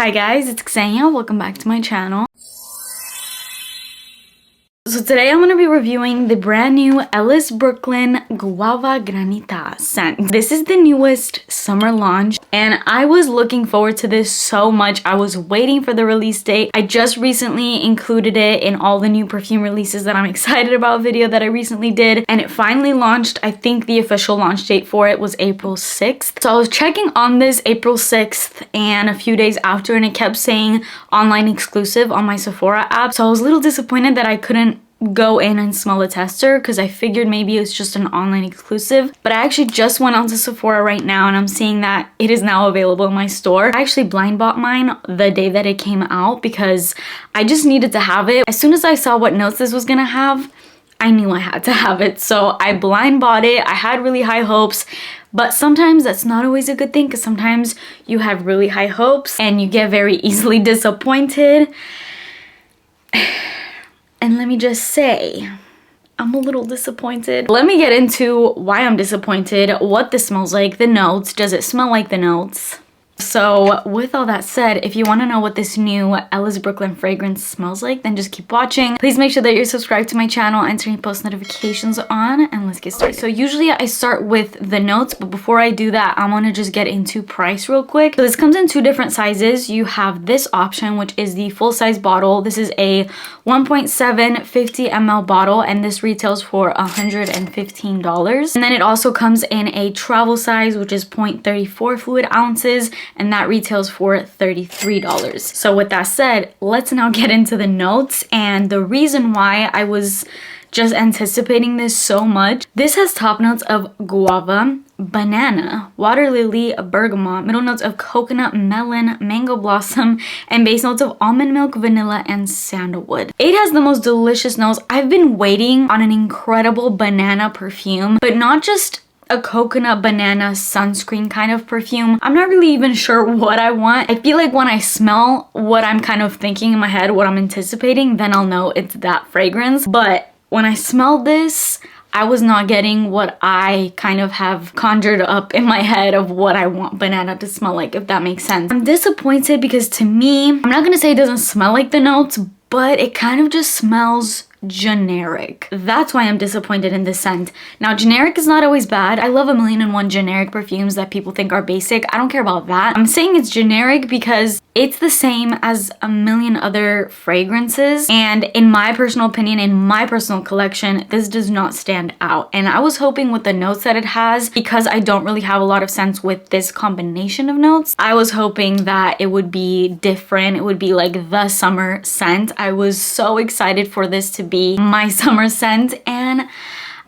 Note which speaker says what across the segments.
Speaker 1: Hi guys, it's Xenia. Welcome back to my channel. So today I'm going to be reviewing the brand new Ellis Brooklyn Guava Granita scent. This is the newest summer launch and I was looking forward to this so much. I was waiting for the release date. I just recently included it in all the new perfume releases that I'm excited about video that I recently did, and it finally launched. I think the official launch date for it was April 6th. So I was checking on this April 6th and a few days after, and it kept saying online exclusive on my Sephora app. So I was a little disappointed that I couldn't go in and smell the tester because I figured maybe it's just an online exclusive, but I actually just went onto Sephora right now and I'm seeing that it is now available in my store. I actually blind bought mine the day that it came out because I just needed to have it. As soon as I saw what notes this was gonna have, I knew I had to have it, so I blind bought it. I had really high hopes, but sometimes that's not always a good thing because sometimes you have really high hopes and you get very easily disappointed. And let me just say, I'm a little disappointed. Let me get into why I'm disappointed, what this smells like, the notes. Does it smell like the notes? So with all that said, if you want to know what this new Ellis Brooklyn fragrance smells like, then just keep watching. Please make sure that you're subscribed to my channel and turn your post notifications on, and let's get started. So usually I start with the notes, but before I do that, I want to just get into price real quick. So this comes in two different sizes. You have this option, which is the full-size bottle. This is a 1.7 50 ml bottle, and this retails for $115. And then it also comes in a travel size, which is 0.34 fluid ounces, and that retails for $33. So with that said, let's now get into the notes and the reason why I was just anticipating this so much. This has top notes of guava, banana, water lily, bergamot, middle notes of coconut, melon, mango blossom, and base notes of almond milk, vanilla, and sandalwood. It has the most delicious notes. I've been waiting on an incredible banana perfume, but not just a coconut banana sunscreen kind of perfume. I'm not really even sure what I want. I feel like when I smell what I'm kind of thinking in my head, what I'm anticipating, then I'll know it's that fragrance. But when I smelled this, I was not getting what I kind of have conjured up in my head of what I want banana to smell like, if that makes sense. I'm disappointed because to me, I'm not gonna say it doesn't smell like the notes, but it kind of just smells generic. That's why I'm disappointed in this scent. Now, generic is not always bad. I love 1,000,001 generic perfumes that people think are basic. I don't care about that. I'm saying it's generic because it's the same as a million other fragrances, and in my personal opinion, in my personal collection, this does not stand out. And I was hoping with the notes that it has, because I don't really have a lot of scents with this combination of notes, I was hoping that it would be different. It would be like the summer scent. I was so excited for this to be my summer scent, and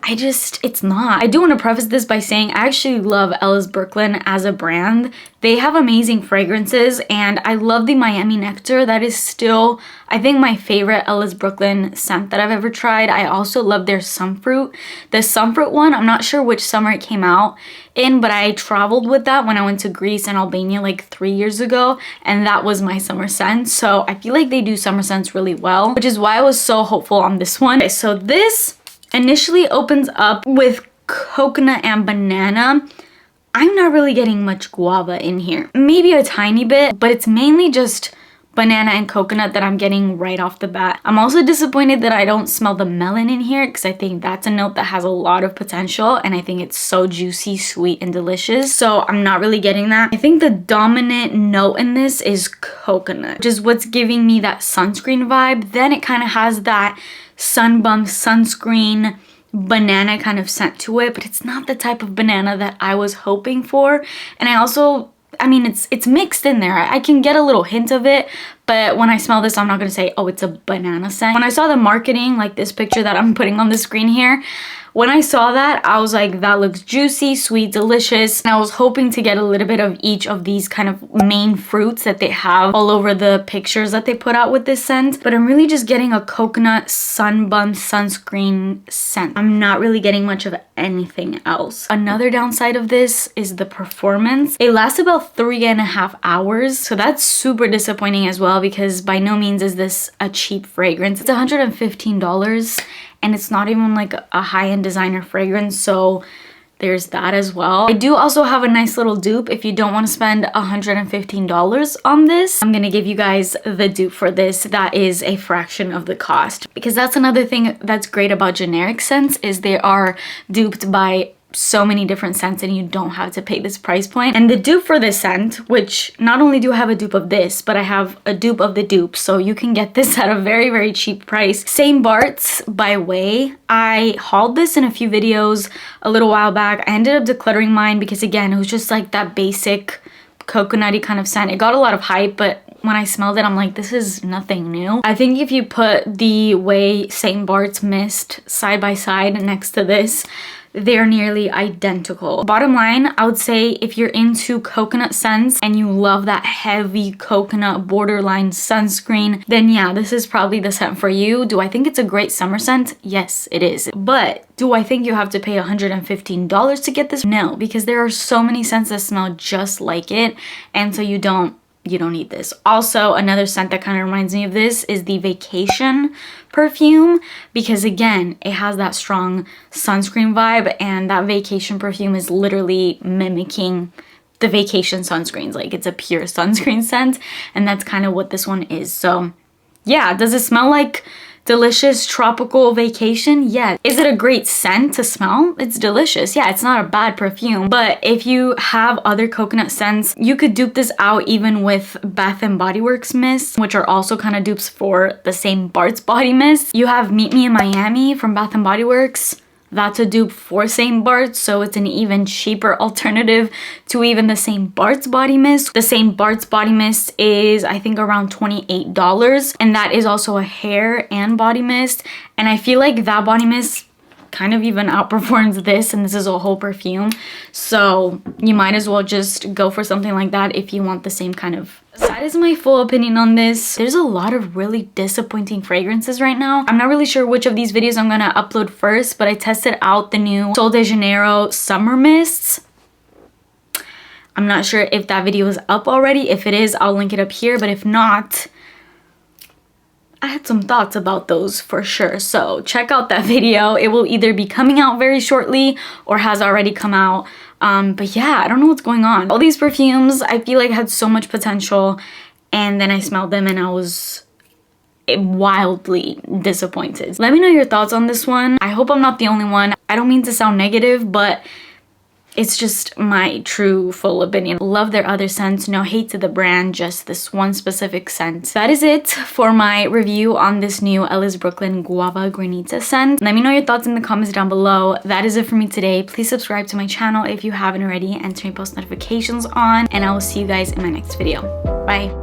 Speaker 1: it's not. I do want to preface this by saying I actually love Ellis Brooklyn as a brand. They have amazing fragrances, and I love the Miami Nectar. That is still, I think, my favorite Ellis Brooklyn scent that I've ever tried. I also love their Sunfruit. The Sunfruit one, I'm not sure which summer it came out in, but I traveled with that when I went to Greece and Albania like 3 years ago, and that was my summer scent. So I feel like they do summer scents really well, which is why I was so hopeful on this one. Okay, so this initially opens up with coconut and banana. I'm not really getting much guava in here. Maybe a tiny bit, but it's mainly just banana and coconut that I'm getting right off the bat. I'm also disappointed that I don't smell the melon in here because I think that's a note that has a lot of potential, and I think it's so juicy, sweet, and delicious. So I'm not really getting that. I think the dominant note in this is coconut, which is what's giving me that sunscreen vibe. Then it kind of has that sunbum sunscreen banana kind of scent to it, but it's not the type of banana that I was hoping for. And I mean, it's mixed in there. I can get a little hint of it, but when I smell this, I'm not gonna say, oh, it's a banana scent. When I saw the marketing, like this picture that I'm putting on the screen here, when I saw that, I was like, that looks juicy, sweet, delicious. And I was hoping to get a little bit of each of these kind of main fruits that they have all over the pictures that they put out with this scent. But I'm really just getting a coconut sunbum sunscreen scent. I'm not really getting much of anything else. Another downside of this is the performance. It lasts about 3.5 hours. So that's super disappointing as well, because by no means is this a cheap fragrance. It's $115. And it's not even like a high-end designer fragrance, so there's that as well. I do also have a nice little dupe if you don't want to spend $115 on this. I'm gonna give you guys the dupe for this that is a fraction of the cost, because that's another thing that's great about generic scents is they are duped by so many different scents and you don't have to pay this price point. And the dupe for this scent, which not only do I have a dupe of this, but I have a dupe of the dupe, so you can get this at a very, very cheap price. St. Bart's by Way. I hauled this in a few videos a little while back. I ended up decluttering mine because again, it was just like that basic coconutty kind of scent. It got a lot of hype, but when I smelled it, I'm like, this is nothing new. I think if you put the Way St. Bart's Mist side by side next to this, they're nearly identical. Bottom line, I would say if you're into coconut scents and you love that heavy coconut borderline sunscreen, then yeah, this is probably the scent for you. Do I think it's a great summer scent? Yes, it is. But do I think you have to pay $115 to get this? No, because there are so many scents that smell just like it, and so you don't need this. Also, another scent that kind of reminds me of this is the Vacation perfume, because again, it has that strong sunscreen vibe, and that Vacation perfume is literally mimicking the Vacation sunscreens. Like, it's a pure sunscreen scent, and that's kind of what this one is. So yeah, does it smell like delicious tropical vacation? Yeah. Is it a great scent to smell? It's delicious. Yeah, it's not a bad perfume. But if you have other coconut scents, you could dupe this out even with Bath and Body Works mist, which are also kind of dupes for the St. Bart's body mist. You have Meet Me in Miami from Bath and Body Works. That's a dupe for St. Bart's, so it's an even cheaper alternative to even the St. Bart's body mist. The St. Bart's body mist is, I think, around $28, and that is also a hair and body mist. And I feel like that body mist kind of even outperforms this, and this is a whole perfume. So you might as well just go for something like that if you want the same kind of. That is my full opinion on this. There's a lot of really disappointing fragrances right now. I'm not really sure which of these videos I'm gonna upload first, but I tested out the new Sol de Janeiro summer mists. I'm not sure if that video is up already. If it is, I'll link it up here, but if not, I had some thoughts about those for sure. So check out that video. It will either be coming out very shortly or has already come out. But yeah, I don't know what's going on. All these perfumes, I feel like had so much potential, and then I smelled them and I was wildly disappointed. Let me know your thoughts on this one. I hope I'm not the only one. I don't mean to sound negative, but it's just my true full opinion. Love their other scents, no hate to the brand, just this one specific scent. That is it for my review on this new Ellis Brooklyn Guava Granita scent. Let me know your thoughts in the comments down below. That is it for me today. Please subscribe to my channel if you haven't already and turn post notifications on, and I will see you guys in my next video. Bye.